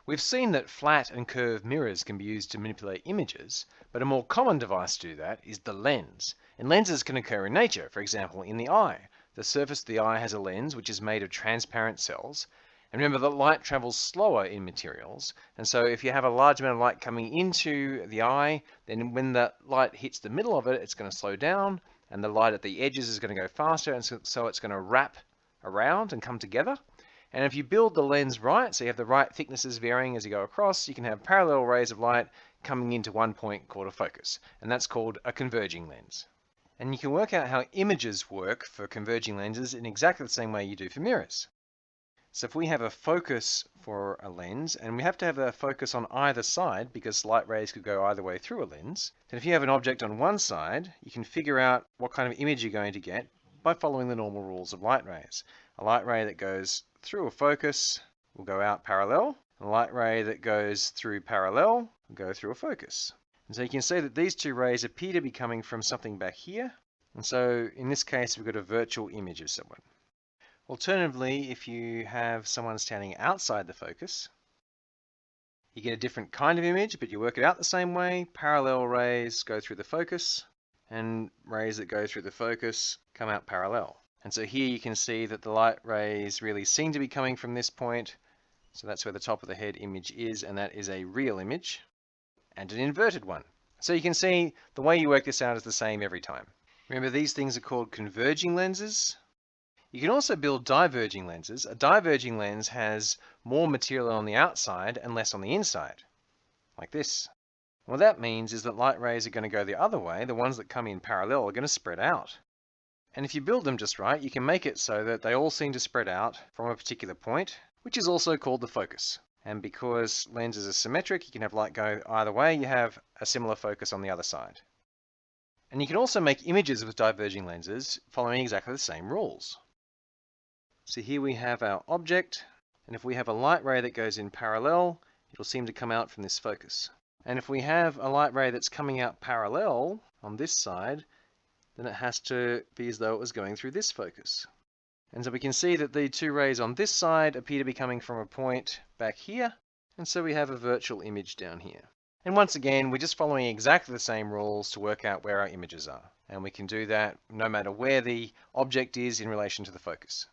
We've seen that flat and curved mirrors can be used to manipulate images, but a more common device to do that is the lens. And lenses can occur in nature, for example, in the eye. The surface of the eye has a lens which is made of transparent cells. And remember that light travels slower in materials, and so if you have a large amount of light coming into the eye, then when the light hits the middle of it, it's going to slow down, and the light at the edges is going to go faster, and so it's going to wrap around and come together. And if you build the lens right, so you have the right thicknesses varying as you go across, you can have parallel rays of light coming into one point called a focus, and that's called a converging lens. And you can work out how images work for converging lenses in exactly the same way you do for mirrors. So if we have a focus for a lens, and we have to have a focus on either side because light rays could go either way through a lens, then if you have an object on one side, you can figure out what kind of image you're going to get by following the normal rules of light rays. A light ray that goes through a focus will go out parallel. A light ray that goes through parallel will go through a focus. And so you can see that these two rays appear to be coming from something back here. And so in this case, we've got a virtual image of someone. Alternatively, if you have someone standing outside the focus, you get a different kind of image, but you work it out the same way. Parallel rays go through the focus, and rays that go through the focus come out parallel. And so here you can see that the light rays really seem to be coming from this point. So that's where the top of the head image is, and that is a real image and an inverted one. So you can see the way you work this out is the same every time. Remember, these things are called converging lenses. You can also build diverging lenses. A diverging lens has more material on the outside and less on the inside, like this. What that means is that light rays are going to go the other way. The ones that come in parallel are going to spread out. And if you build them just right, you can make it so that they all seem to spread out from a particular point, which is also called the focus. And because lenses are symmetric, you can have light go either way, you have a similar focus on the other side. And you can also make images with diverging lenses following exactly the same rules. So here we have our object, and if we have a light ray that goes in parallel, it'll seem to come out from this focus. And if we have a light ray that's coming out parallel on this side, then it has to be as though it was going through this focus. And so we can see that the two rays on this side appear to be coming from a point back here, and so we have a virtual image down here. And once again, we're just following exactly the same rules to work out where our images are. And we can do that no matter where the object is in relation to the focus.